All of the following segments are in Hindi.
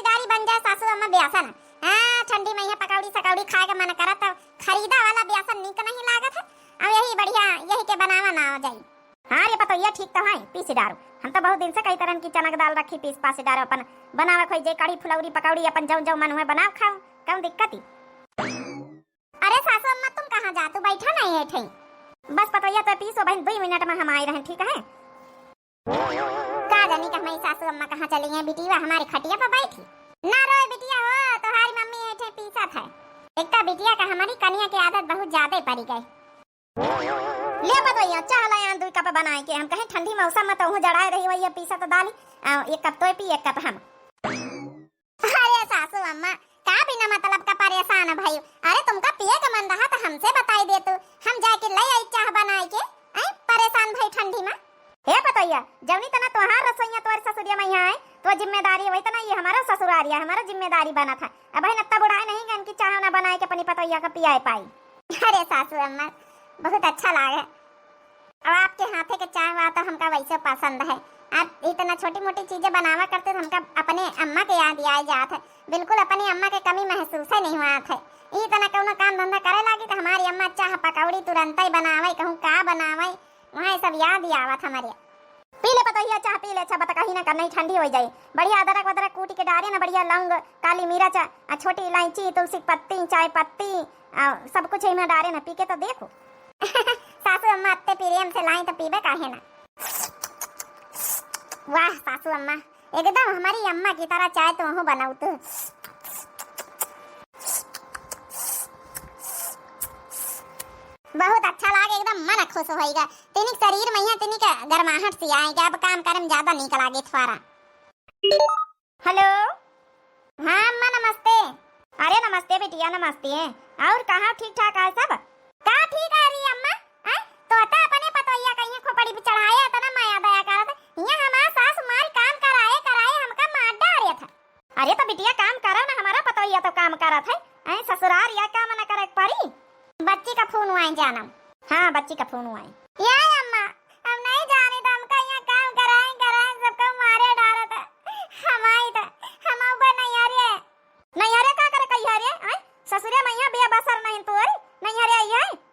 खरीदारी बन जाए सासू अम्मा बेसन। हाँ ठंडी में पकौड़ी सकौड़ी खाए के मन करत तो खरीदा वाला बेसन निक नहीं लागत है। अब यही बढ़िया यही के बनावा ना हो जाई। हाँ ये पता ये ठीक तो है पीस डारो। हम तो बहुत दिन से कई तरह की चना दाल रखी पीस पास डारो अपन बनावे खोई जे कड़ी फुलौरी पकौड़ी अपन जौ जौ मन हुए बनाओ खाओ कौन दिक्कत ही। अरे सासू अम्मा तुम कहाँ जा तू बैठा नहीं है ठई बस पता ये तो पीसो बहन 2 मिनट में हम आए रहे ठीक है। का जानी कि हमारी सासू अम्मा कहाँ चली हैं बिटिया हमारी खटिया पर बैठी ना रोए बिटिया हो तुम्हारी मम्मी ऐठे पीसा था। एक तो बिटिया का हमारी कन्या की आदत बहुत ज्यादा पड़ी गई। ले बताइए चाह ला 2 कप बनाए के हम कहे ठंडी मौसम में तो हूँ जड़ाए रही वही पीसा तो डाली 1 कप तो पी 1 कप हम। अरे सासू अम्मा का बिना मतलब का परेशान है भाई। अरे तुमका पिए का मन रहा तो हमसे बताई दे तू हम जाके ले आई चाह बनाए के परेशान भाई ठंडी में। हे बताइए जवनी तना तोहार रसोईया तोर ससुरिया में यहाँ आए तो जिम्मेदारी वही तना ये हमारा ससुरारिया हमारा जिम्मेदारी बना था। अब भाई नत्ता बुढ़ाए नहीं गन की चाह ना बनाए के अपनी पतैया का पियाए पाई। अरे सासू अम्मा बहुत अच्छा लागे अब आपके हाथे के चाय हुआ तो हमका वैसे पसंद है। आप इतना छोटी मोटी चीजें बनावा करते तो हमका अपने अम्मा के याद आए जात है। बिल्कुल अपनी अम्मा के कमी महसूस ही नहीं हुआ है। इतना कौनो काम धंधा करे लागी तो हमारी अम्मा चाह पकौड़ी तुरंत ही बनावे कहूँ का बनावे वहाँ सब याद ही आवत हमारे। पी ले बताइए चाह पी ले अच्छा बता कहीं ना कर नहीं ठंडी हो जाए बढ़िया अदरक वदरक कूट के डाले ना बढ़िया लौंग काली मिर्च छोटी इलायची तुलसी पत्ती चाय पत्ती सब कुछ इसमें डाले ना पी के तो देखो। सासू अम्मा अत्ते प्रेम से लाई तो पीबे काहे ना। वाह सासू अम्मा एकदम हमारी अम्मा की तरह चाय तो हूँ बनाऊ तो बहुत अच्छा लागे एकदम मन खुश होएगा। तिनिक शरीर में तिनिक गर्माहट सी आएगा अब काम करे में ज्यादा निकल आगे थोड़ा। हेलो हाँ अम्मा नमस्ते। अरे नमस्ते बिटिया नमस्ते और कहाँ ठीक ठाक है सब का ठीक है रही अम्मा तो अता अपने पतैया कहीं खोपड़ी पे चढ़ाया था ना माया दया करत यहाँ हमारा सास मार काम कराए हमका मार डारे था। अरे तो बिटिया काम करो ना हमारा पतैया तो काम करत है ससुराल या काम ना करे पड़ी। बच्ची का फोन हुआ है जानम। हाँ बच्ची का फोन हुआ है या अम्मा हम नहीं जाने तो हमका यहाँ काम कराए सबको मारे डाला था हमारी तो हम ऊपर नहीं आ रहे का करे कही आ रहे ससुरे मैया बिया बसर नहीं तो नहीं हरे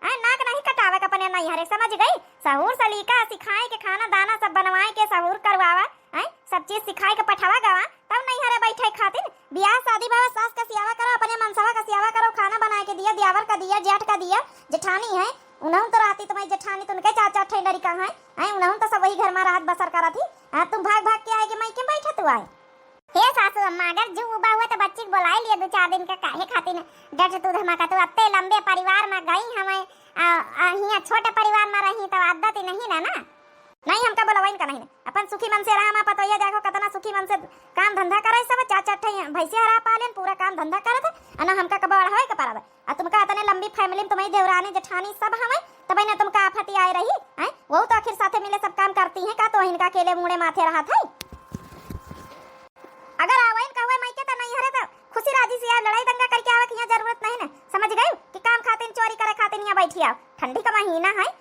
आई नाक नहीं कटावे का अपने नहीं हरे समझ गई। सहूर सलीका सिखाए के खाना दाना सब बनवाए के सहूर करवावा सब चीज सिखाए के पठावा गवा तब नहीं हरे बैठे खातिर ब्याह शादी बाबा सास का सियावा करो अपने मनसवा का सियावा करो खाना बनाए के दिया दियावर का दिया जेठ का दिया जेठानी है उन्होंने तो राती तुम्हारी जेठानी तो उनके 4 ठेंडरी का है उन्होंने तो सब वही घर में रात बसर करा थी। तुम भाग के आए के मैं के बैठे तू आए। हे सासू अम्मा अगर जो उबा हुआ तो बच्ची बुला लिए 2-4 दिन का काहे खातिर डट तू धमाका तू अत्ते लंबे परिवार में गई हमें यहाँ छोटे परिवार में रही तो आदत ही नहीं ना नहीं हमका बोलवाइन का नहीं अपन सुखी मन से रहा मा पतो ये देखो कितना सुखी मन से काम धंधा करे सब 4 भैंसे हरा पालन पूरा काम धंधा करत है ना हमका कबाड़ होए के पारब आ तुमका इतने लंबी फैमिली में तुम्हारी देवरानी जेठानी सब हमें तब ना तुमका आफत आई रही है वो तो आखिर साथे मिले सब काम करती हैं का तो इनका अकेले मुड़े माथे रहा था। अगर आवाइन कहवे मैं के तो नहीं हरे तो खुशी राजी से लड़ाई दंगा करके आवे की यहाँ जरूरत नहीं ना समझ गए कि काम खातिर चोरी करे खातिर यहाँ बैठी आओ ठंडी का महीना है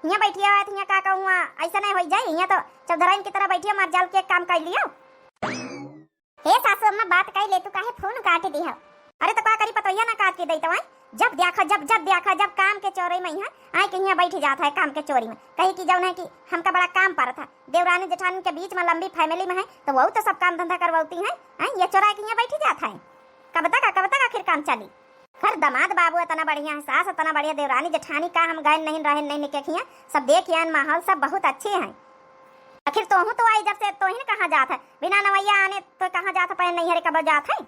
यहाँ बैठी आओ यहाँ का कहूँ ऐसा नहीं हो जाए यहाँ तो चौधराइन की तरह बैठी मार जाल के काम कर लिया। हे सासू अम्मा बात कह ले तू काहे फोन काट दी है। अरे तो का करी पतोया ना काट के दई तो जब देखा जब काम के चोरी में यहाँ के यहाँ बैठ जाता है काम के चोरी में कहीं की जाऊँ है कि हमका बड़ा काम पर था देवरानी जेठानी के बीच में लंबी फैमिली में है तो वो तो सब काम धंधा करवाती है ये चोरा के यहाँ बैठी जाता है कब तक आखिर काम चली। हर दमाद बाबू इतना बढ़िया है सास इतना बढ़िया देवरानी जेठानी का हम गए नहीं रहे नहीं निके सब देख माहौल सब बहुत अच्छे हैं। आखिर तो हूँ तो आई जब से तो ही कहाँ जाता है बिना नवैया आने तो कहाँ जाता पहले नहीं हरे कब जाता है।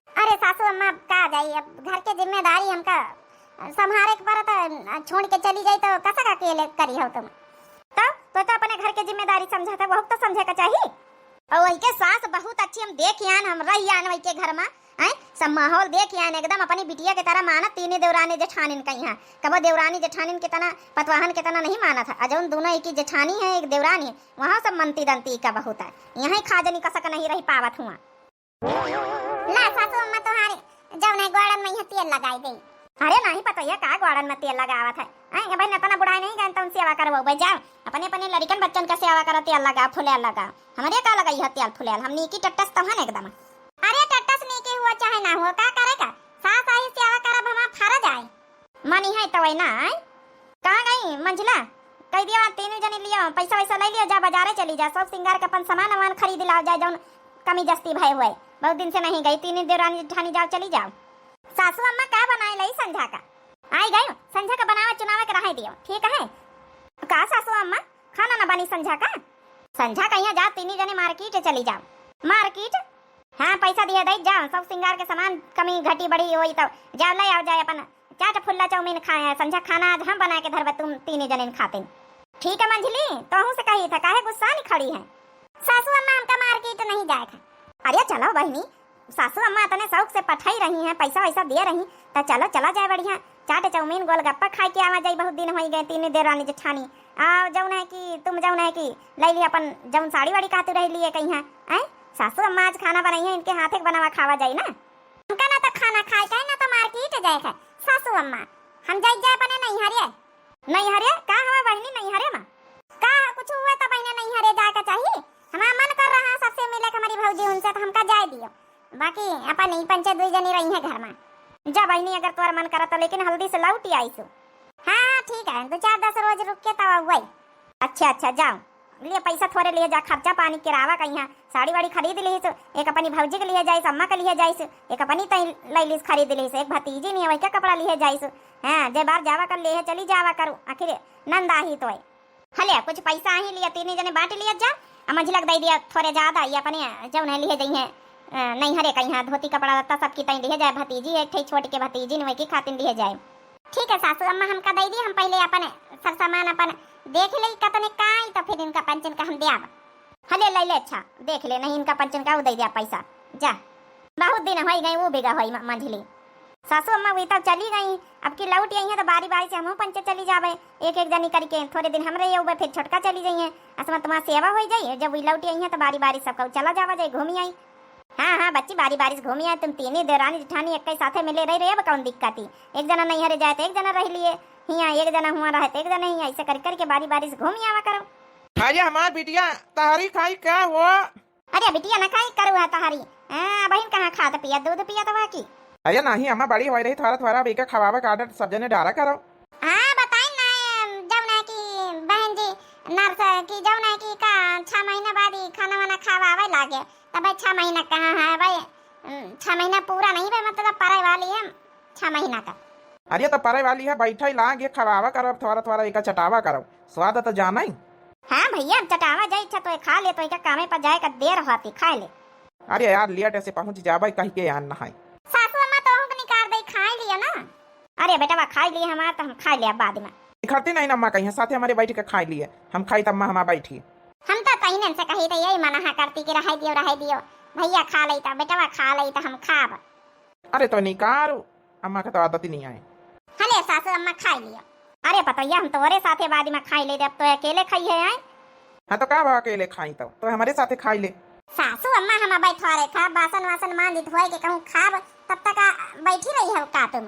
अरे सासू अम्मा का जाइए अब घर के जिम्मेदारी हमका संभाले के पड़ता छोड़ के चली जाए तो कैसा का अकेले करी हो तुम तो अपने घर के जिम्मेदारी समझाता वो तो समझे का चाहिए। और वही के सास बहुत अच्छी हम देख हम रही आन वही के घर में सब माहौल देख एकदम अपनी बिटिया के तरह माना तीन देवरानी जेठानी का यहाँ कब देवरानी जेठानी के तना पतवाहन के तना नहीं माना था अजौन दोनों एक ही जेठानी है एक देवरानी है वहाँ सब मनती दंती का बहुत है यहाँ खाजनी कसक नहीं रही पावत हुआ। ला सासू अम्मा तुम्हारे जब नहीं गोड़न में तेल लगाई गई। अरे नहीं पता ये का गोड़न में तेल लगावत है भाई नतना बुढ़ाई नहीं गए तुम सेवा करो भाई जाओ अपने लड़कन बच्चन का सेवा करो तेल लगा फुलेल लगा हमारे का लगाई है तेल फुलेल हम नीकी टट्टस तहन एकदम। अरे चाहे ना हो, का करेगा? सास आई सेवा करब हमार फर्ज आए। मनी है तो ना आए। कहाँ गई मंजिला? कह दिया तीनों जने लियो, पैसा वैसा ले लियो, जा बाजारे चली जा, सब सिंगार का अपन सामान वामान खरीद लाओ जाए, जौन कमी जस्ती भय हुए। बहुत दिन से नहीं गई, तीनों देवरानी जेठानी जाओ चली जाओ। सासू अम्मा का बनाए लई संझा का? आई गई संझा का बनावा चुनावा के रहा दियो, ठीक है? का सासू अम्मा खाना ना बनी संझा का? संझा कहीं जा, तीनों जने मार्केट चली जाओ। मार्केट? हाँ पैसा दिए दे जाओ, सब सिंगार के सामान कमी घटी बड़ी हुई तो जाओ ले आओ जाए, अपन चाट फुल्ला चाउमीन खाए हैं। संझा खाना आज हम बना के धरबे, तुम तीनों जने खाते। ठीक है मंझली, तो हूँ से कही था, काहे गुस्सा नहीं खड़ी है? सासू अम्मा हमका मार्केट नहीं जाए था। अरे चलो बहनी, सासू अम्मा इतने शौक से पठाई रही हैं, पैसा वैसा दे रही, तो चलो चला जाए बढ़िया, चाट चाउमीन गोलगप्पा खाए के आवा जाए। बहुत दिन हो गए, तीनों देवरानी जेठानी आओ जौन है कि तुम जौन है कि ले लिया अपन जौन साड़ी वाड़ी कहते रह लिए कहीं है। सासू अम्मा आज खाना बनाई है, इनके हाथे बनावा खावा जाए ना। हमका ना तो खाना खाए का ना तो मार्केट जाए है। सासू अम्मा हम जाए अपने नहीं हरे का हवा बहनी नहीं हरे माँ का कुछ हुआ तो बहने नहीं हरे जाए का चाहिए। हमारा मन कर रहा सबसे मिले हमारी भौजी उनसे, तो हमका जाए दियो। बाकी अपन नहीं पंचे दुई जनी रही है घर में। जा बहनी अगर तुम्हारा मन करा तो, लेकिन हल्दी से लौटी आई सो। हाँ ठीक है, 2-4-10 रोज रुक के तब वही। अच्छा जाओ लिए पैसा थोड़े लिए जा, खर्चा पानी किरावा कहीं साड़ी वाड़ी खरीद ली सो, एक अपनी भौजी के लिए जाइस, अम्मा के लिए जाइस, एक अपनी तई लैलिस खरीद ली, एक भतीजी नहीं है वही क्या कपड़ा लिए जाइस। हाँ जे बार जावा कर लिए चली जावा करूँ, आखिर नंद आही तो हले कुछ पैसा ही लिया, तीनों जने बांट लिया जा। मंझिलक दे दिया थोड़े ज्यादा, ये अपने जौन है लिए जाइए नहीं हरे कहीं धोती कपड़ा लत्ता सबकी तई लिए जाए, भतीजी एक ठे छोटी के भतीजी ने वही की खातिर लिए जाए। ठीक है सासू अम्मा हमका दे दी, हम पहले अपन सब सामान अपन देख ले कतने काई, तो फिर इनका पंचन का हम दिया हले ले ले। अच्छा देख ले, नहीं इनका पंचन का वो दे दिया पैसा। जा बहुत दिन हो गई, वो बिगा हुई मंझली। सासू अम्मा वही तब चली गई, अब की लौट आई है तो बारी बारी से हम पंचे चली जावे, एक जनी करके थोड़े दिन हमरे ये फिर छोटका चली जाइए, असमा तुम्हारा सेवा हो जाइए। जब वही लौट आई है तो बारी बारी सबका चला जावा जाए, घूमी आई। हाँ बच्ची बारी बारी से घूमी आए, तुम तीनों देवरानी जेठानी एक साथे मिले रही रहे, अब कौन दिक्कत ही? एक जना नहीं हरे जाए तो एक जना रह लिए हिया, एक जना हुआ रहे तो एक जना ही, ऐसे करके बारी बारी से घूमी आवा करो। अरे हमार बिटिया तहारी खाई क्या हो? अरे बिटिया ना खाई करू है तहारी, बहन कहाँ खाता पिया, दूध पिया तो बाकी। अरे नहीं अम्मा बड़ी हो रही, थोड़ा बेका खवावा का ऑर्डर सब जने डारा करो। हाँ बताई ना जौन की बहन जी नर्स की जौन की का 6 महीना बाद ही खाना वाना खावावे लागे, तब 6 महीना कहाँ है भाई, 6 महीना पूरा नहीं भाई, मतलब पराई वाली है 6 महीना का। अरे तो परे वाली है, बैठा ही लागे खवावा करो, थोड़ा एक चटावा करो, स्वाद तो जाना ही। हाँ भैया चटावा जाए तो खा ले, तो एक कामे पर जाए का देर होती खा ले। अरे यार लेट ऐसे पहुंच जाबे कहीं के यार नहाई। सासू अम्मा तो हमको निकाल दे, खा लिया ना। अरे बेटा खा लिए हमारा, तो हम खा लिया बाद में। खाती नहीं अम्मा कहीं साथे हमारे बैठ के खा लिए, हम खाई तब अम्मा बैठी। हम तो कहीं से कही तो यही मना करती कि रह दियो भैया खा लेता, बेटा खा लेता, हम खाब। अरे तो निकारो, अम्मा का तो आदत ही नहीं आए। हले सासू अम्मा खा लिया। अरे पता हम तोरे साथे बाद में खाई ले, अब तो अकेले खाई है। हाँ तो का अकेले खाई तो हमारे साथे खाई ले। सासू अम्मा हम बैठा रहे था, बासन वासन मान दी धोए के कहूँ खाब, तब तक बैठी रही है का तुम।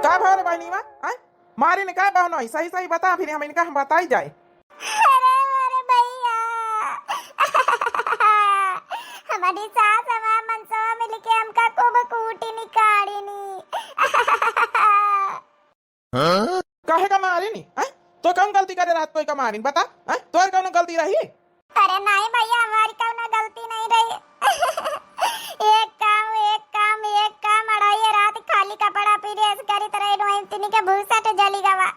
का भाव बहनी माँ मारे ने का भाव नहीं, सही बता, फिर हम इनका हम बताई जाए। अरे भैया हमारी सास हमारा मनसवा मिल के हमका को बकूटी निकाली नी। काहे का मारे नी? तो कौन गलती करे रात को का मारी बता, तोर कौन गलती रही? अरे नहीं भैया हमारी कौन गलती नहीं रही। एक काम अड़ाई रात खाली कपड़ा पीरेस करी तरह वही तिनी के भूसा तो जली गवा,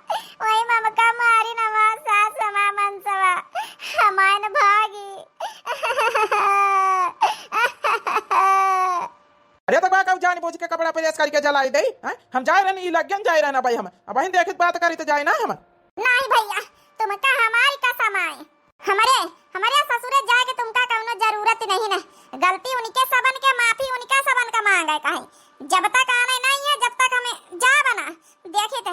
वही ममका मारी नवा सास हमा मनसवा हमान भागी। अरे तो का जान बुझ के कपड़ा प्रेस करके जलाई दे, हम जाए रहनी लग्न जाए रहना भाई, हम अब बहन देखत बात करी तो जाए ना हम। नहीं भैया तुमका हमारी कसम आए, हमारे ससुरे जाए के तुमका कौनो जरूरत नहीं ना, गलती उनके सबन के माफी उनका सबन का मांगे कहीं, जब तक आने नहीं है जब तक हमें जा बना देखित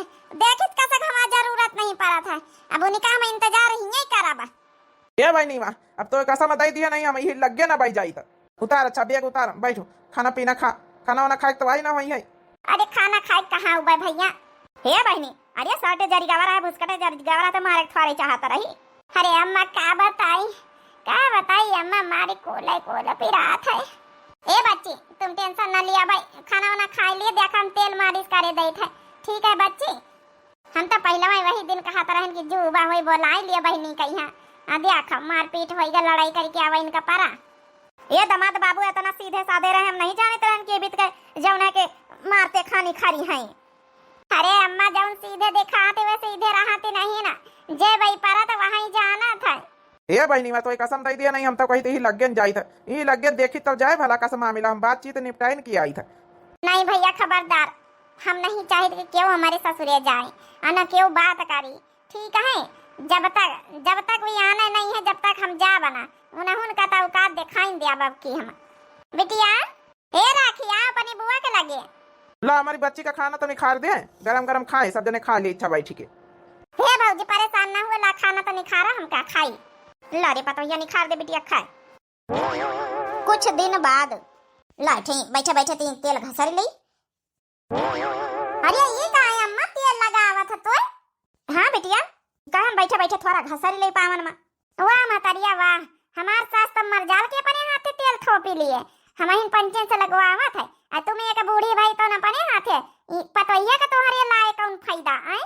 का सक हमारा जरूरत नहीं पड़ा था, अब उनका हम इंतजार ही कराबा। ये भाई नहीं माँ अब तो कसम दे दिया नहीं, हम ये लग ना भाई जाई तो उतार। अच्छा बैग उतार, बैठो खाना पीना खाना वाना खाए तो भाई ना वही है। अरे खाना खाए कहाँ हुआ भैया? हे बहनी अरे सर्टे जरी गवारा है, भुसकटे जरी गवारा तो मारे थोड़े चाहता रही। अरे अम्मा का बताई अम्मा मारे कोले पिरात है। बच्ची तुम टेंशन न लिया भाई, खाना वाना खा लिए, देखा हम तेल मालिश करे दे थे। ठीक है बच्ची, हम तो पहले वही दिन कहा रहन कि जुबा होई बोलाई लिए बहनी कहिया आ देखा मारपीट होइगा, लड़ाई करके आवा इनका पारा। ये दामाद बाबू इतना सीधे साधे रहे, हम नहीं जानते रहन कि बीत के जौना के मारते खानी खारी हैं। अरे अम्मा जौन सीधे दिखाते वे सीधे रहते नहीं ना, जे भाई पारा तो वहां ही जाना था। ए बहनी मैं तो कसम दे दिया नहीं, हम तो कही थी लग्गन जाई था, ये लग्गन देखी तब जाए भला कसम मामला, हम बातचीत निपटाइन की आई था। नहीं भैया खबरदार, हम नहीं चाहते कि क्यों हमारे ससुरे जाए और न क्यों बात करी, ठीक है। जब तक कोई आना नहीं है, जब तक हम जा बना उन्हें का औकात दिखाई दिया बाब की हम। बिटिया ए राखी आ अपनी बुआ के लगे ला, हमारी बच्ची का खाना तो निखार दे, गरम गरम खाए, सब जने खा ली इच्छा बैठी के। हे भौजी परेशान ना हुए, ला खाना तो निखारा, हम का खाई ला रे पतो, ये निखार दे बिटिया खाए। कुछ दिन बाद लाठी बैठे बैठे तीन तेल घसर ली। अरे ये का है अम्मा, तेल लगावा था तो? हाँ बिटिया, कहा बैठे बैठे थोड़ा घसर ले पावन में। वाह मतरिया वाह, हमार सास तो मरजाल के अपने हाथे तेल थोपी लिए, हम इन पंचन से लगवावा था। आ तुम एक बूढ़ी भाई तो न अपने हाथे पतोइया का तोहरे लाए कौन फायदा है?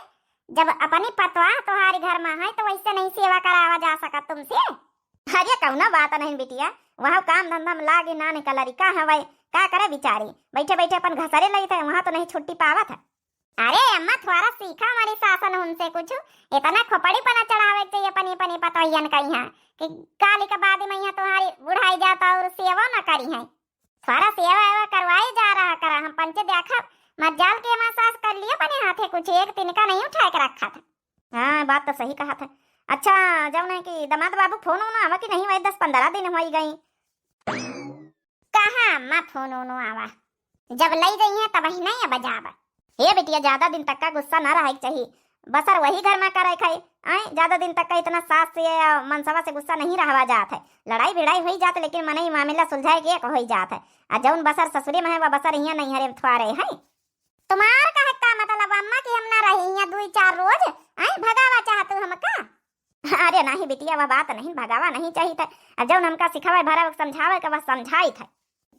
जब अपनी पतवा तुम्हारे घर में है तो वैसे नहीं सेवा करावा जा सका तुमसे। अरे कौना बात नहीं बिटिया, वहाँ काम धंधा में लागे ना निकल का है भाई, क्या करे बिचारी, बैठे बैठे अपन घसरे लगी थे, वहाँ तो नहीं छुट्टी पावा था। अरे अम्मा थोड़ा सीखा हमारी सासन उनसे कुछ, इतना खोपड़ी पना चढ़ावे चाहिए अपनी अपनी पतोयन का यहाँ कि काली का बाद में यहाँ तुम्हारी बुढ़ाई जाता और सेवा न करी है। थोड़ा सेवा करवाए जा रहा करा, हम पंचे देखा मजाल के सास कर लिया अपने हाथे, कुछ एक तिनका नहीं उठा के रखा था। हाँ बात तो सही कहा था। अच्छा जब नहीं कि दामाद बाबू फोन होना आवा कि नहीं, वही 10-15 दिन हो गई। कहा अम्मा फोन होनो आवा, जब लई गई है तब ही नहीं बजावा। हे बिटिया ज्यादा दिन तक का गुस्सा ना रहे चाहिए, बसर वही घर में करे खाई आए, ज्यादा दिन तक का इतना सास से या मनसवा से गुस्सा नहीं रहवा जात है। लड़ाई भिड़ाई हो जात लेकिन मन ही मामला सुलझाए के हो जात है। आ जौन बसर ससुरे में है वह बसर यहाँ नहीं हरे थुआरे है। तुम्हार का मतलब अम्मा कि हम ना रही यहाँ 2-4 रोज आए भगावा चाहते हम का? अरे नहीं बिटिया वह बात नहीं, भगावा नहीं चाहिए था। अब जब हमका सिखावे भरा समझावे का बस समझाई था।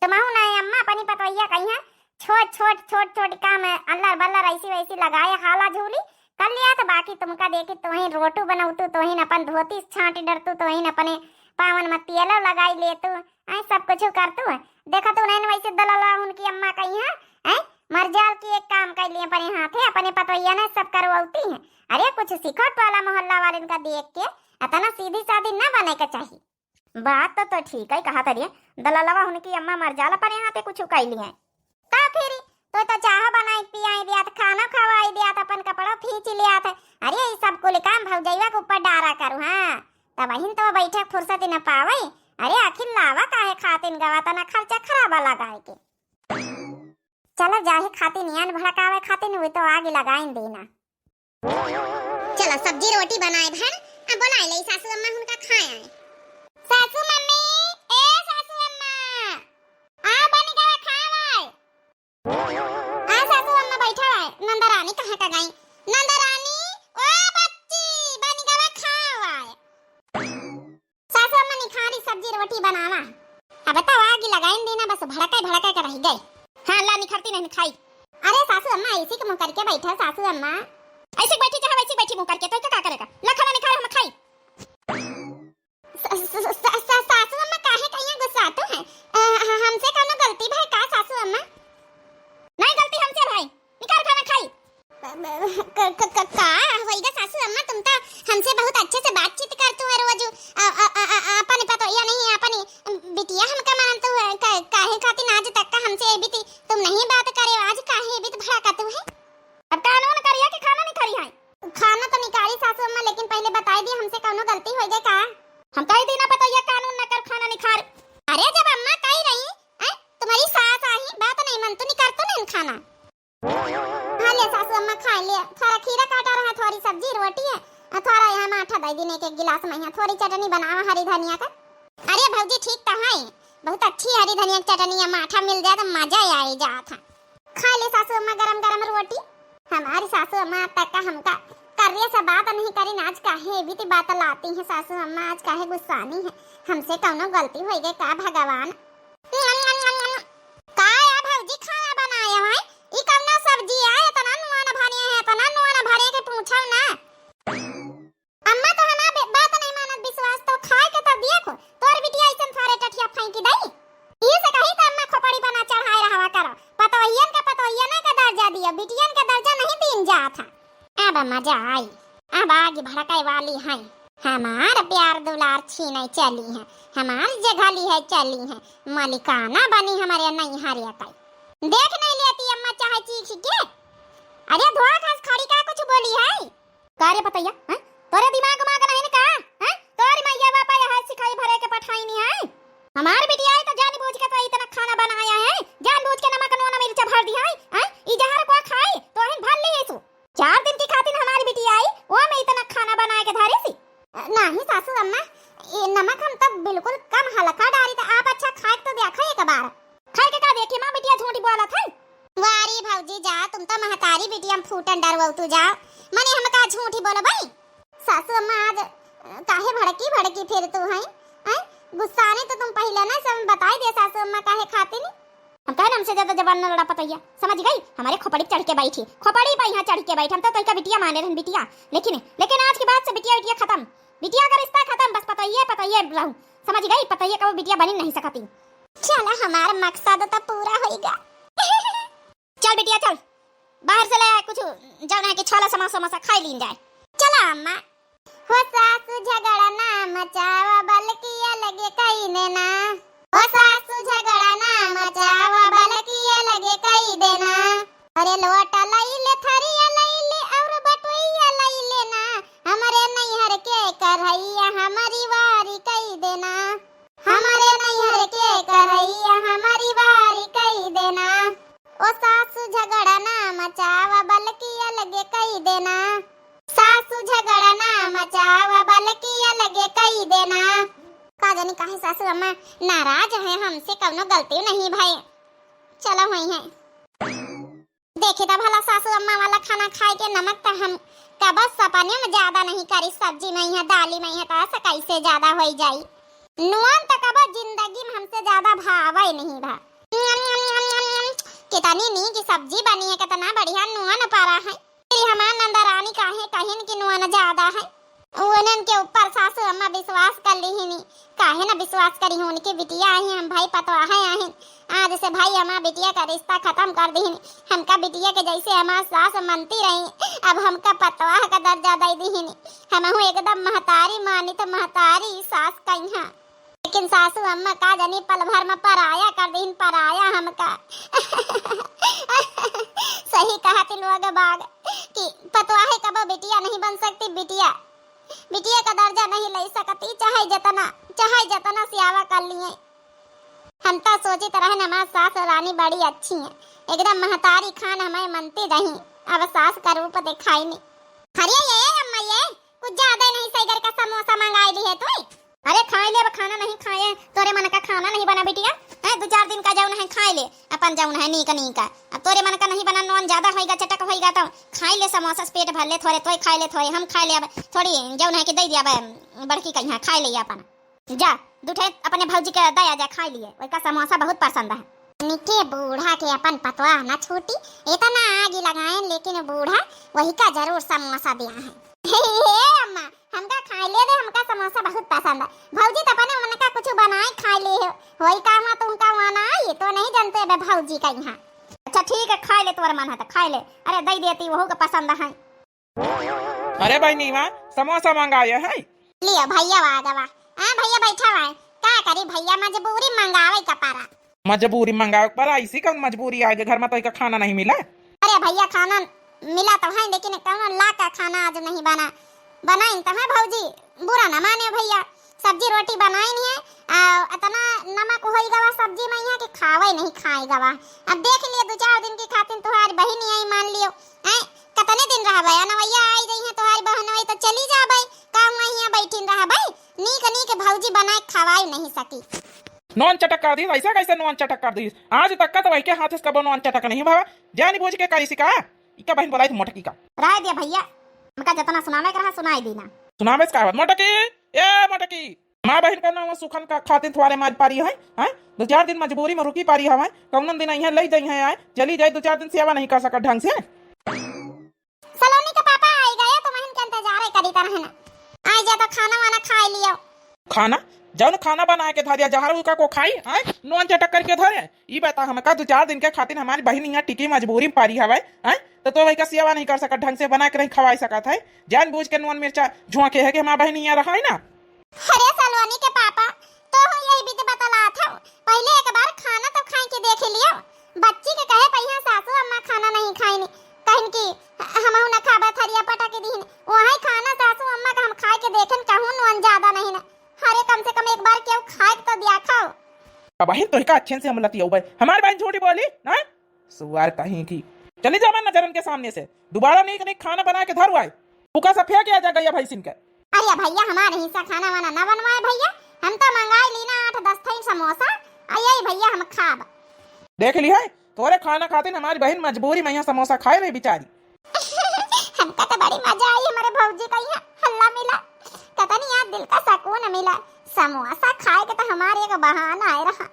तुम्हारू नहीं अम्मा अपनी पतोइया कहीं छोट काम है, अल्लाह बल्ला ऐसी वैसी लगाए हाला झूली कर लिया तो बाकी तुमका देखी तो ही रोटू बनाऊतू, तो ही अपन धोती छांटी डरतू, तो ही अपने पावन में तेल लगाई लेतू, ऐ सब कुछ करतू। देखा तो नहीं वैसे दलाला उनकी अम्मा कहीं है मरजाल की एक काम कर लिए अपने हाथे, अपने पतोइया ने सब करवाती है। अरे कुछ सिखोट वाला मोहल्ला वाले का देख के इतना सीधी सादी न बने का चाहिए। बात तो ठीक है कहा तरिए, दलालवा उनकी अम्मा मरजाल अपने हाथे कुछ कर लिए का फिर तो चाह बनाई पियाई दिया, खाना खवाई दिया, अपन कपड़ा खींच लिया था। अरे ये सब को काम भौजैया के ऊपर डारा करू। हाँ तब वही तो बैठे फुर्सत न पावे। अरे आखिर लावा काहे खातिन गवाता ना खर्चा खराबा लगाए के। चलो जाहे खातिन यान भड़कावे खातिन हुई तो आगे लगाइन देना। चलो सब्जी रोटी बनाए भर, अब बनाए ले सासू अम्मा उनका खाए। सासू मम्मी ए सासू अम्मा आ बन गया खावे। आ सासू अम्मा बैठा है, नंदा रानी कहाँ का गई? नंदा रानी ओ बच्ची बन गया खावे। सासू अम्मा निखारी सब्जी रोटी बनावा, अब तो आगे लगाइन देना, बस भड़का कर रह गई। हाँ ला निखरती नहीं खाई। अरे सासू अम्मा ऐसी के मुंह करके बैठा, सासू अम्मा ऐसे बैठी चाहे वैसे बैठी मुंह करके, तो क्या करेगा? ला खाना नहीं खाए हम खाई। सासू अम्मा काहे कहीं गुस्सा तो है? हमसे कोनो गलती भाई का सासू अम्मा? नहीं गलती हमसे भाई, निकाल खाना खाई। का होइगा सासू अम्मा, तुम तो हमसे बहुत अच्छे से बातचीत करतू है रोज, अपन पता या नहीं अपनी बिटिया हमका मानतू है, काहे खातिर आज तक का हमसे बीती तुम नहीं बात करे, आज काहे बीत भड़कातू है? अब कानून करिया कि खाना नहीं खरी है? खाना तो निकाली सासू अम्मा, लेकिन पहले बताई दी हमसे कोनो गलती हो गई का? हम कह देना पता ये कानून न कर खाना नहीं खार। अरे जब अम्मा कह रही तुम्हारी सास आई बात नहीं मन तो नहीं करतो नहीं खाना। हाँ ले सासू अम्मा खा ले, थोड़ा खीरा काटा रहा, थोड़ी सब्जी रोटी है, थोड़ा यहाँ माठा दे दिन एक गिलास में, यहाँ थोड़ी चटनी बनावा हरी धनिया का। अरे भौजी ठीक तो है, बहुत अच्छी हरी धनिया की चटनी या माठा मिल जाए तो मजा ही आ जाता। खा ले सासू अम्मा गरम गरम रोटी। हमारी सासू अम्मा तक का हमका करिए सब बात नहीं करी, आज काहे भी तो बात लाती है सासू अम्मा, आज काहे गुस्सानी है? हमसे कौनो गलती हो गई का भगवान? मजा आई। अब आगे भड़काई वाली है, हमार प्यार दुलार छीने चली है, हमार जगह ली है चली है, मालिकाना बनी हमारे नहीं हरिया कई। देख नहीं लेती अम्मा चाहे चीख के। अरे धोआ खास खड़ी का कुछ बोली है कार्य पतैया हैं? तोरे दिमाग माग नहीं का हैं? तोरी मैया बापा यहाँ सिखाई भरे के पठाई नहीं है। हमार बिटिया तो जानबूझ के तो इतना खाना बनाया है, जानबूझ के नमक नून मिर्च भर दिया है। ई जहर को खाई तो हिन भर ली सु 4 दिन की खातिर हमारी बिटिया आई वो में इतना खाना बना के धारी सी। नहीं सासू अम्मा, ये नमक हम तब बिल्कुल कम हल्का डाली तो आप अच्छा खाए तो देखा एक बार खाए के का देखी मां बिटिया झूठी बोला था। वारी भौजी जा, तुम तो महतारी बिटिया फूटन डरवौ तू जा, मने हम का झूठी बोल भाई। सासू अम्मा आज काहे भड़की फिर तू है हैं? गुस्सा नहीं तो तुम पहले ना सब बताई दे सासू अम्मा काहे खाती नहीं। हम कह हमसे ज्यादा जबान न लड़ा पतैया, समझ गई? हमारे खोपड़ी चढ़ के बैठी, खोपड़ी पे यहाँ चढ़ के बैठी। हम तो तोई का बिटिया माने रहन बिटिया, लेकिन आज के बाद से बिटिया खत्म, बिटिया का रिश्ता खत्म। बस पतैया रहूं, समझ गई? पतैया का वो बिटिया बनी नहीं सकती। चला हमारा मकसद तो पूरा होगा। चल बिटिया चल, बाहर से ले कुछ जौन है कि छोला समोसा खा लीन जाए। चला अम्मा। हो सासू झगड़ा ना मचावा बल्कि लगे कई देना, हो सासू झगड़ा ना मचावा बल्कि लगे कई देना। अरे लोटा लई ले, थरिया लई ले और बटुइया लई लेना, हमारे नैहर के करैया हमारी वारी कई देना, हमारे नैहर के करैया हमारी वारी कई देना। ओ सासू झगड़ा ना मचावा बल्कि लगे कई देना, सासू झगड़ा ना मचावा बल्कि लगे कई देना। का जानी काहे सासू अम्मा नाराज है हमसे, कवनो गलती नहीं भाई। चलो वही है देखे तो भला सासू अम्मा वाला खाना खाए के नमक तो हम का बस सपने में ज्यादा नहीं करी, सब्जी में है दाली में है तो कैसे ज्यादा हो जाई। नुआन तो कब जिंदगी में हमसे ज्यादा भावे नहीं भा। कितनी नी की सब्जी बनी है, कितना बढ़िया नुआन पारा है। हमार नंदा रानी काहे कहिन की नुआन ज्यादा है, उनन के ऊपर सासू अम्मा विश्वास कर ली ही नहीं। काहे ना विश्वास करी हो, उनकी बिटिया आई हम भाई पतवाहे आहिन। आज से भाई हमार बिटिया का रिश्ता खत्म कर दी। हमका बिटिया के जैसे हमार सास मनती रही, अब हमका पतवाह का दर्जा दे दी। हम एकदम महतारी मानी तो महतारी सास कहीं, लेकिन सासू अम्मा का जानी पल भर में पराया कर दी, पराया हमका। सही कहा ती लोग बाग कि पतवाहे कब बिटिया नहीं बन सकती, बिटिया का दर्जा नहीं ले सकती, चाहे जतना सियावा कर लिए। हम तो सोची तरह हमारी सास रानी बड़ी अच्छी है, एकदम महतारी खान हमें मनती रही, अब सास का रूप दिखाई नहीं। अरे ये अम्मा ये कुछ ज्यादा नहीं सही कर का समोसा मंगाई ली है तू। अरे खाए ले, अब खाना नहीं खाए तोरे मन का खाना नहीं बना बिटिया है, 2-4 दिन का जौन है खाए ले अपन जौन है नीक नीका। अब तोरे मन का नहीं बना, नॉन ज्यादा होएगा चटक होएगा तो खाई ले समोसा, पेट भर ले, थोड़े तोय खाए ले, थोड़े हम खाए ले। अब थोड़ी जौन है कि दे दिया बड़की कहीं खाए ले अपन जा, दूठे अपने भौजी के दया जा खाई लिए, ओका समोसा बहुत पसंद है। निके बूढ़ा के अपन पतवा ना छूटी, इतना आग लगाए लेकिन बूढ़ा वही का जरूर समोसा दिया है। अम्मा हमका खाई ले दे, हमका समोसा बहुत पसंद है। भौजी तो अपने मन का कुछ बनाए खाई ले होई काम तुमका वना ये तो नहीं जानते बे भौजी का यहाँ। अच्छा ठीक है खाई ले, तोर मन है तो खाई ले। अरे दई देती वहू का पसंद है। अरे भाई नीवा समोसा मंगाया है, लियो भैया आ गवा। हां भैया बैठा हुआ है, का करी भैया मजबूरी मंगावे का पारा। मजबूरी मंगावे पर इसी का मजबूरी आ गई, घर में तो का खाना नहीं मिला। अरे भैया खाना मिला तो है, लेकिन कौन ला का खाना आज नहीं बनाई तो है भौजी, बुरा ना माने भैया। सब्जी रोटी बनाई नहीं है, इतना नमक होई गवा सब्जी में यहाँ के खावे नहीं खाए गवा। अब देख लिए 2-4 दिन की खातिर तुम्हारी बहन आई, मान लियो हैं कितने दिन रह भाई नवैया आई रही है तुम्हारी बहन आई तो चली जा भाई, काम यहाँ बैठी रहा भाई, नीक भौजी बनाए खवाई नहीं सकी। नॉन चटक कर दी, ऐसा कैसे नॉन चटक कर दी? आज तक का तो वही के हाथ से कब नॉन चटक नहीं बाबा, जानी बूझ के करी सिका इका बहन बोलाई थी मोटकी का। राय दिया भैया, हमका जितना सुनावे का रहा सुनाई देना। सुनावे का मोटकी, ए मोटकी मां बहन का नाम सुखन का खातिर तुम्हारे मार पारी है, हैं 2-4 दिन मजबूरी में रुकी पारी हमें, कौन दिन यहाँ ले जाई है आए चली जाए, 2-4 दिन सेवा नहीं कर सका ढंग से। सलोनी के पापा आई गए तो महन के इंतजार करी तरह ना, आई जा तो खाना वाना खा लियो। खाना जौन खाना बना के धरिया जहर उका को खाई आय नोन चटक करके धरे ई बता हमका 2-4 दिन के खातिर हमारी बहन यहाँ टिकी मजबूरी में पारी हवे आय तो वही का सेवा नहीं कर सकत ढंग से बना के नहीं खवाई सकत है जान बूझ के नोन मिर्चा झोंके है कि हमारी बहन यहाँ रहा है ना। अरे सलोनी के पापा तो हम यही भी तो बतला था पहले एक बार खाना तो खाई के देख लियो बच्ची के कहे पहिया सासू अम्मा खाना नहीं खाई कहन की हम न खाबा थरिया पटा के दीन वही खाना सासू अम्मा का हम खाए के देखन कहूं नोन ज्यादा नहीं ना अरे कम से कम एक बार क्यों खाए तो दिया खाओ। अब बहन तो का अच्छे से हम लती भाई हमारी बहन झूठी बोली ना सुवार कहीं की चली जा मैं नजरन के सामने से दोबारा नहीं खाना बना के धरवाए भूखा सा फेंक आ जाएगा भाई सिन के। अरे भैया हमारे हिस्सा खाना वाना न बनवाए भैया हम तो मंगाई लीना 8-10 थैल समोसा आई भैया हम खाब देख ली है तोरे खाना खाते हमारी बहन मजबूरी में यहाँ समोसा खाए रही बेचारी। हमका तो बड़ी मजा आई हमारे भौजी का यहाँ हल्ला मिला पता नहीं यार दिल का सुकून मिला समोसा खाए के तो हमारे एक बहाना आए रहा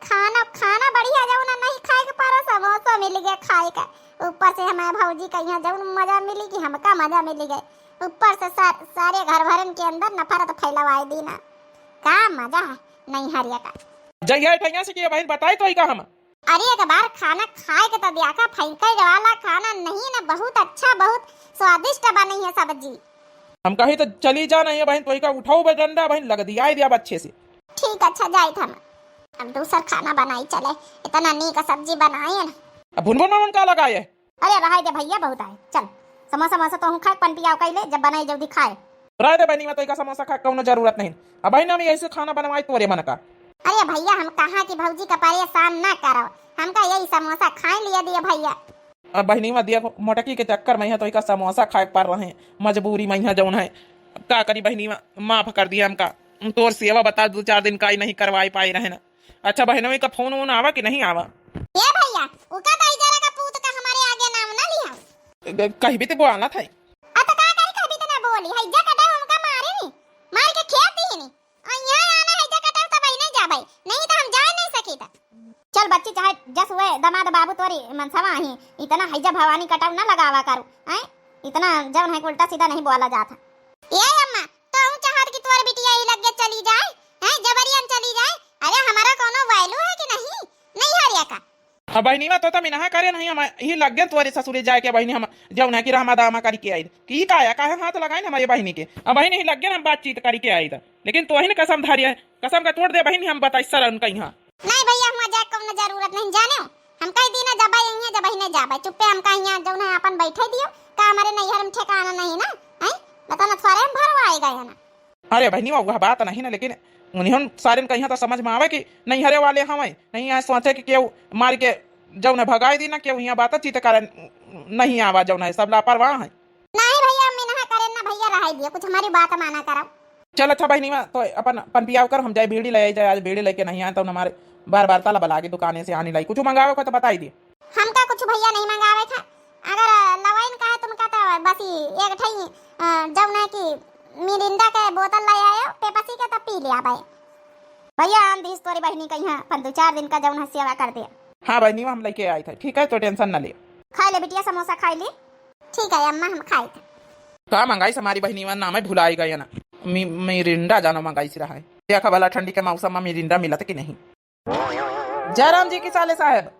खाना बढ़िया जाऊ ना नहीं खाए के पारा समोसा मिल गया खाए का ऊपर से हमारे भौजी का यहाँ जाऊ मजा मिली कि हमका मजा मिल गए ऊपर से सारे घर भरन के अंदर नफरत फैलवाई दी ना का मजा है नहीं हरिया का जय ठैया से कि बहन बताई तो ही का हम अरे एक बार खाना खाए के तो दिया का फैंके वाला खाना नहीं ना बहुत अच्छा बहुत स्वादिष्ट बनी है सब्जी हम कही तो चली जा नहीं है बहन तो का उठाओ डंडा बहन लग दिया दिया अच्छे से ठीक अच्छा जाए था हम दूसरा खाना बनाई चले इतना नीक सब्जी बनाई है ना अब भुन का लगाए अरे रहा दे भैया बहुत आए चल समोसा समोसा तो हम खाए पन पियाओ कैले जब बनाई जल्दी खाए रह दे बहनी में तो का समोसा खा कोनो जरूरत नहीं अब बहन हम ऐसे खाना बनवाई तोरे मन का। अरे भैया हम कहा कि भौजी का परेशान ना करो हमका यही समोसा खाए लिया दिया भैया। अब बहनी में दिया मोटकी के चक्कर में तो का समोसा खाए पड़ रहे हैं मजबूरी में यहाँ जौन है का करी बहनी में माफ कर दिया हमका तोर सेवा बता 2-4 दिन का ही नहीं करवाई पाई रहे ना। अच्छा बहनों का फोन वोन आवा कि नहीं आवा ये भैया उका दाई जरा का पूत का हमारे आगे नाम ना लिया कहीं भी तो बोलना था तो का करी कभी तो ना बोली है जा कटा हमका मारे नी मार के खेत दी नी और यहां आना है जा कटा तब नहीं जा भाई नहीं तो हम जा नहीं सकी था। चल बच्ची चाहे जस हुए दमाद बाबू तोरी मनसवा ही इतना हैजा भवानी कटाव ना लगावा करू हैं इतना जौन है उल्टा सीधा नहीं बोला जाता। ये अम्मा तो हम चाहत कि तोर बिटिया ही लग चली जाए हैं जबरियन चली जाए अरे हमारा कोनो वैल्यू है कि नहीं हरिया का। अब बहनी में तो मिना करे नहीं हम ही लग गए तोरे ससुरे जाए के बहनी हम जौन है कि रहमा दामा करी के आई की काया काहे हाथ लगाए हमारी बहनी के अब बहनी ही लग गए हम बातचीत करी के आई था लेकिन तो ही कसम धारी है कसम का तोड़ दे बहनी हम बताई सर उनका यहाँ नहीं भैया हम मजाक को ना जरूरत नहीं जाने हम कह दी ना जब आई जब ही नहीं जाबे चुप्पे हम कहीं यहाँ जौन है अपन बैठे दियो का हमारे नैहर में ठिकाना नहीं ना हैं बता ना थोड़े हम भरवाएगा है ना। अरे बहनी वह बात नहीं ना लेकिन उन्हें सारे कहीं तो समझ में आवे कि नहीं हरे वाले हमें नहीं यहाँ सोचे कि केहू मार के जौन है भगाई दी ना केहू यहाँ बातचीत कारण नहीं आवा जौन है सब लापरवाह है। नहीं भैया मैं ना करे ना भैया रहा दिया कुछ हमारी बात माना करो। चल अच्छा बहनी तो अपन पनपियाव कर हम जाए बीड़ी ले जाए आज बीड़ी लेके नहीं आए तो हमारे बार ताला बला के दुकाने से आने लाई कुछ मंगावे को तो बता ही दिए हमका कुछ भैया नहीं मंगावे था अगर लवाइन का है तुम कहता बस एक ठई जौन है कि मिरिंडा के बोतल ले आयो पेप्सी के तो पी लिया भाई भैया आन दी तोरी बहनी का यहाँ पर 2-4 दिन का जौन है सेवा कर दिया। हाँ बहनी हम लेके आए थे ठीक है तो टेंशन न ले खा ले बिटिया समोसा खा ले ठीक है अम्मा हम खाए थे कहा मंगाई से हमारी बहनी में नाम है भुलाई गई ना मिरिंडा जाना मंगाई से रहा है देखा भला ठंडी के मौसम में मिरिंडा मिला था कि नहीं। जयराम जी की साले साहब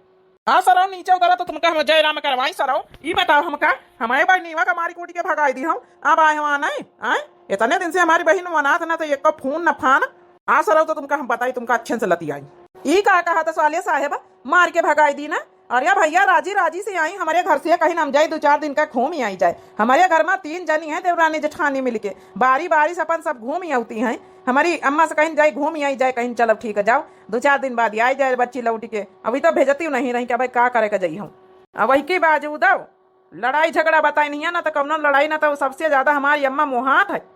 हाँ सर नीचे उतरा तो तुमका हम जयराम करवाई सर ये बताओ हमका हमारे बहनी का मारी कोटी के भगाई दी हम अब आए वहाँ नहीं आए इतने दिन से हमारी बहन वनाथ ना तो एक फोन न फान हाँ सर तो तुमका हम बताई तुमका अच्छे से लती आई ये कहा था साले साहेब मार के भगाई दी ना अरे भैया राजी से आई हमारे घर से कहीं हम जाए 2-4 दिन का घूम ही आई जाए हमारे घर में 3 जनी है देवरानी जेठानी मिलके बारी से अपन सब घूम ही आती हैं हमारी अम्मा से कहीं जाए घूम ही आई जाए कहीं चलो ठीक है जाओ 2-4 दिन बाद आई जाए बच्ची लौटी के अभी तो भेजती नहीं रही क्या भाई क्या करे का जाई हम अब वही की बाजूद लड़ाई झगड़ा बताई नहीं है ना तो कौन लड़ाई ना तो सबसे ज्यादा हमारी अम्मा मोहात है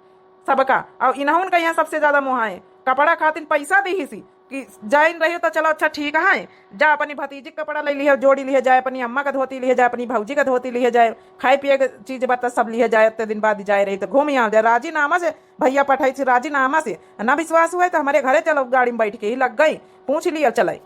सबका और इन्हों का यहाँ सबसे ज्यादा मोहा है कपड़ा खातिर पैसा दी सी कि जाइन रही तो चलो अच्छा ठीक है जा अपनी भतीजी कपड़ा ले लिया जोड़ी लिया जाए अपनी अम्मा का धोती लिया जाए अपनी भौजी का धोती लिया जाए खाए पिए के चीज बता सब लिया जाए इतने दिन बाद जाए रही तो घूम यहाँ जाए राजीनामा से भैया पठाई थी राजीनामा से ना विश्वास हुआ तो हमारे घरे चलो गाड़ी में बैठ के ही लग गई पूछ लिया चलाई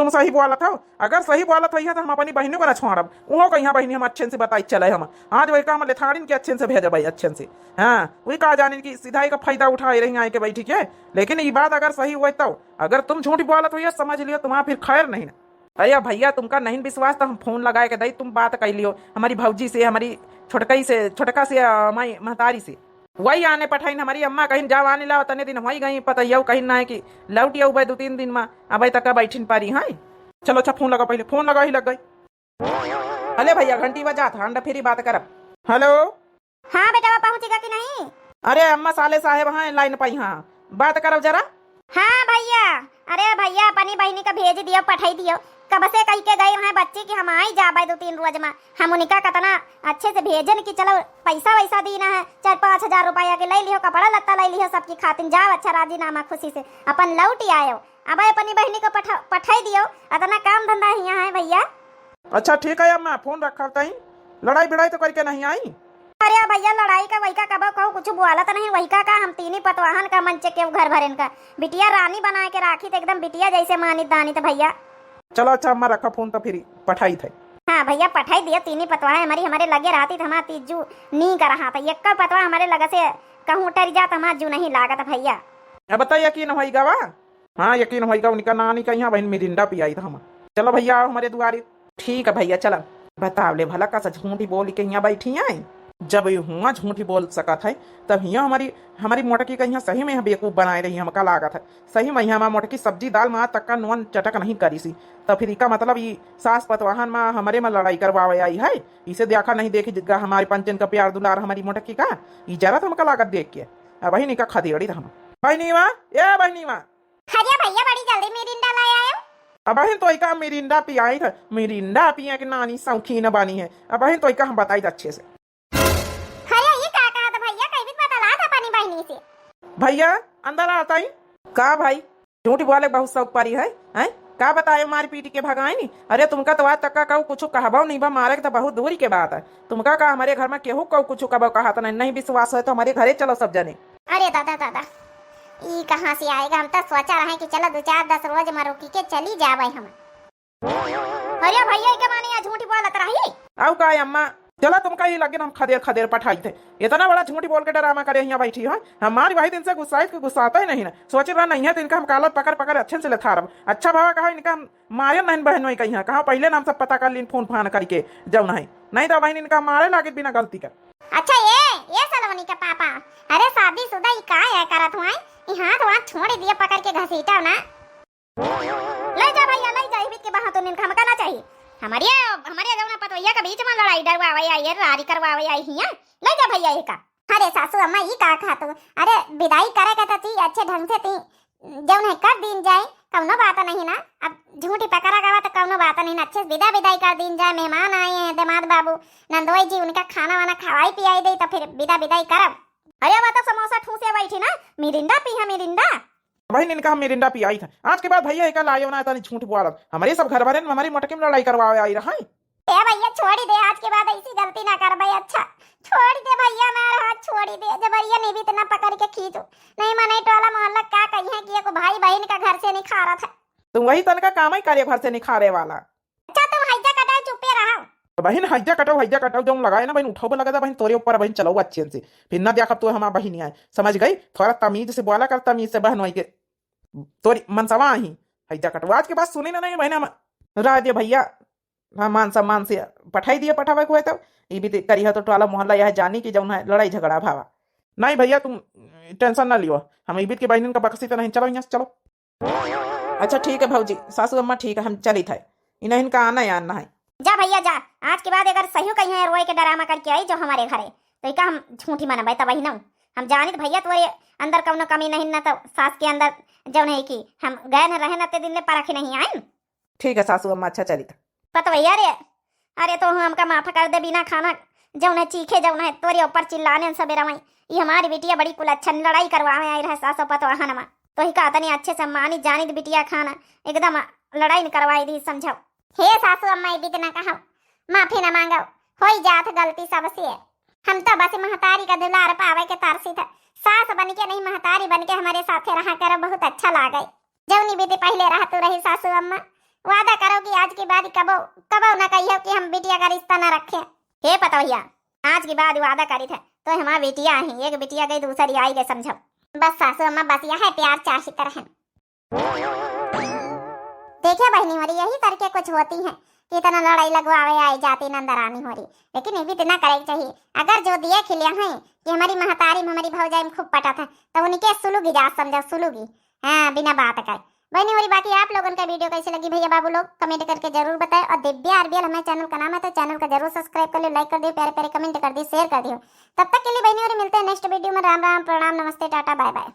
तुम सही बोलत हो। अगर सही बोलत हो तो हम अपनी बहनों को ना छोड़ब। वो कहीं बहनी हम अच्छे से बताई चले हम आज वही काम लेथाड़िन के अच्छे से भेज भाई अच्छे से। हाँ वही कहा जाने की सीधाई का फायदा उठा रही आए के भाई ठीक है। लेकिन ये बात अगर सही हुई तो अगर तुम झूठी बोलत हो समझ लियो तुम्हारा फिर खैर नहीं ना। अरे भैया तुमका नहीं विश्वास तो हम फोन लगाए के दई तुम बात कर लियो हमारी भौजी से हमारी छोटका से हमारी महतारी से। वही आने पठाई हमारी अम्मा कहीं जाओ आने लाओ तने दिन वही गई पता यू कहीं ना है कि लौट आऊ भाई 2-3 दिन में अब तक बैठिन पारी। हाँ चलो अच्छा फोन लगा पहले फोन लगा ही लग गई। अरे भैया घंटी बजा था अंडा फिर बात करब। हेलो हाँ बेटा पहुंचेगा कि नहीं? अरे अम्मा साले साहेब हाँ लाइन पाई हाँ बात करब जरा। हाँ भैया अरे भैया अपनी बहनी का भेज दियो पठाई दियो कब से कही के गए हैं बच्चे की हम आई जा 2-3 रोज में हम उनका कतना अच्छे से भेजन की चलो पैसा वैसा दीना है 4-5 हजार रुपया के ले लियो कपड़ा लत्ता ले लियो सबकी खातिर जाओ अच्छा राजीनामा खुशी से अपन लौट आयो। अब अपनी बहनी को पठाई दियो अतना काम धंधा यहाँ है भैया। अच्छा ठीक है अम्मा फोन रखा तई लड़ाई बिड़ाई तो करके नहीं आई। अरे भैया लड़ाई का वही का कब कहो कुछ बोला तो नहीं वही का हम तीन पतवाहन का मंच के घर भरन का बिटिया रानी बना के राखी तो एकदम बिटिया जैसे मानी दानी तो भैया। चलो अच्छा अम्मा रखा फोन तो फिर पठाई थे। हाँ भैया पठाई दिया तीन पतवा हमारे लगे रहती तो हमारा तीजू नहीं कर रहा था एक पतवा हमारे लगे से कहूँ उतर जाता हमारा जू नहीं लागत भैया। अब बता यकीन होगा वा। हाँ यकीन होगा उनका नानी का यहाँ बहन मिरिंडा पियाई था हम। चलो भैया आओ हमारे दुआरे। ठीक है भैया चलो बताओ ले भला का झूठी बोल के यहाँ बैठी आई जब हुआ झूठी बोल सका था तब यहाँ हमारी मोटकी का यहाँ सही में यहाँ बेवकूफ़ बनाए रही हमका लागत है सही में यहाँ मोटकी सब्जी दाल में तक का नून चटक नहीं करी सी तो फिर इसका मतलब ये सास पतवाहन में हमारे में लड़ाई करवावे आई है इसे देखा नहीं देखी जिग्गा हमारे पंचन का प्यार दुलार हमारी मोटकी का ये जरा तो हमका लागत देख के अब वही निका खदेड़ी था हम बहनी माँ ए बहनी माँ। अरे भैया बड़ी जल्दी मिरिंडा लाया है। अब बहन तो का मिरिंडा पियाई था मिरिंडा पिया के नानी शौकीन बनी है अब बहन तो हम बताई अच्छे से। भैया अंदर आता ही का भाई झूठ बोले बहुत शौक पारी है का बताए मार पीट के भगाए नी। अरे तुमका तो आज तक का कहू कुछ कहबो नहीं बा मारे के तो बहुत दूरी के बात है तुमका का हमारे घर में केहू कहू कुछ कहबो कहा तो नहीं विश्वास है तो हमारे घरे चलो सब जने। अरे दादा ई कहाँ से आएगा हम तो सोचा रहे कि चलो 2-4-10 रोज में रोकी के चली जावे हम। अरे भैया के माने झूठी बोलत रही आओ का अम्मा चला तुमका ही लगे हम खदेर पठाई थे इतना बड़ा झूठी बोल के डरामा करे यहाँ बैठी है हमारी वही दिन से गुस्साता ही नहीं ना सोच रहा नहीं है तो इनका हम कालत पकड़ अच्छे से लेथा रब अच्छा भावा कहा इनका मारे नहीं बहन वही कहीं कहा पहले नाम सब पता कर लीन फोन फान करके जब नहीं तो बहन इनका मारे लागे बिना गलती का। अच्छा ये सलोनी का पापा अरे शादीशुदा ई का है करत हुआ हाथ वहां छोड़ दिया पकड़ के घसीटा ना ले जा भैया ले जा बीच के बाहर तो इनका हमका ना चाहिए हमारे जौना पतवैया के बीच में लड़ाई डरवावे आई है रारी करवावे आई हिया ले जा भैया ये का। अरे सासू अम्मा ई का खातो अरे विदाई करे के ती अच्छे ढंग से ती जौन है कर दिन जाए कौनो बात नहीं ना अब झूठी पकड़ा गवा तो कौनो बात नहीं ना अच्छे से विदाई कर दिन जाए मेहमान आए हैं दामाद बाबू नंदोई जी उनका खाना वाना खवाई पियाई दे तो फिर विदाई करब। अरे वो तो समोसा ठूसे बैठी ना मिरिंडा पी है मिरिंडा वही इनका हम मिरिंडा पियाई था आज के बाद भैया एक लायो ना इतनी झूठ बोला हमारे सब घर भरे हमारी मोटकी में लड़ाई करवावे आई रहा है। भैया छोड़ दे आज के बाद ऐसी गलती ना कर भाई अच्छा छोड़ दे भैया मेरा हाथ छोड़ दे जबरिया नहीं भी इतना पकड़ के खींचो नहीं मने टोला मोहल्ला क्या कही है कि ये को भाई बहन का घर से नहीं खा रहा था तुम वही तन का काम ही करे घर से नहीं खा रहे वाला। अच्छा तुम हैजा कटाओ चुपे रहो बहन हैजा कटाओ जो लगाए ना बहन उठाओ लगा था बहन तोरे ऊपर बहन चलो अच्छे से फिर ना देखा तो हमारा बहन आए समझ गई थोड़ा तमीज से बोला कर तमीज से बहन वही के तोरी मनसवा ही हैजा कटवा आज के बाद सुनी ना नहीं बहन रह दे भैया हाँ मान सम्मान से पठाई दिए पठावे को है तब ये भी करी है तो टोला मोहल्ला यह जानी कि जौन है लड़ाई झगड़ा भावा नहीं भैया तुम टेंशन ना लियो हम ईबित के बहन का बक्सी तो नहीं चलो यहाँ से चलो। अच्छा ठीक है भाजी सासू अम्मा ठीक है हम चली थे इन्हें इनका आना है आना है। जा भैया जा आज के बाद अगर सही कहीं है रोए के डरामा करके आई जो हमारे घरे तो का हम झूठी मनबाई तब वही ना हम जानी भैया तोरे अंदर कौनो कमी नहीं ना तो सास के अंदर जो नहीं की हम गए न रहे न ते दिन ले परख नहीं आए। ठीक है सासू अम्मा अच्छा चली था पता भैया रे अरे तो हमका माफ कर दे बिना खाना जौन है चीखे जौन है तोरे ऊपर चिल्लाने सबेरा वही ये हमारी बिटिया बड़ी कुलच्छन लड़ाई करवावे आई रहे सासो पतवाहन में तो ही कहता नहीं अच्छे से मानी जानी बिटिया खाना एकदम लड़ाई न करवाई दी समझो। हे सासू अम्मा भी ना कहो माफी न मांगो हो जात गलती सबसे हम तो बस महतारी का दुलार पावे के तरसी था सास बन के नहीं महतारी बन के हमारे साथे रहा कर बहुत अच्छा लागे जौनी बीती पहले रहा तू रही सासू अम्मा वादा करो कि आज के बाद कबो कबो ना कहियो कि हम बिटिया का रिश्ता ना रखे। हे पतोहिया, आज के बाद वादा करी थे तो हमारा बिटिया है, एक बिटिया गई दूसरी आई गई, समझो। बस सासू अम्मा बस यह है प्यार चाही तरह। देखिए बहनी हमारी यही करके कुछ होती है कि इतना लड़ाई लगवावे आई जाती नंदरानी हो रही, लेकिन ये भी इतना करे चाहिए। अगर जो दिए खिले हैं कि हमारी महतारी में हमारी भौजाई में खूब पटा था तो उनके सुलूगी जा, समझो सुलूगी, हाँ बिना बात करे। बहनी हमारी बाकी आप लोगों का वीडियो कैसे लगी भैया बाबू लोग कमेंट करके जरूर बताएं। और दिव्या आरबीएल हमारे चैनल का नाम है, तो चैनल को जरूर सब्सक्राइब कर लो, लाइक कर दियो, प्यारे प्यारे कमेंट कर दियो, शेयर कर दियो। तब तक के लिए बहनी और मिलते हैं नेक्स्ट वीडियो में। राम राम, प्रणाम, नमस्ते, टाटा, बाय बाय।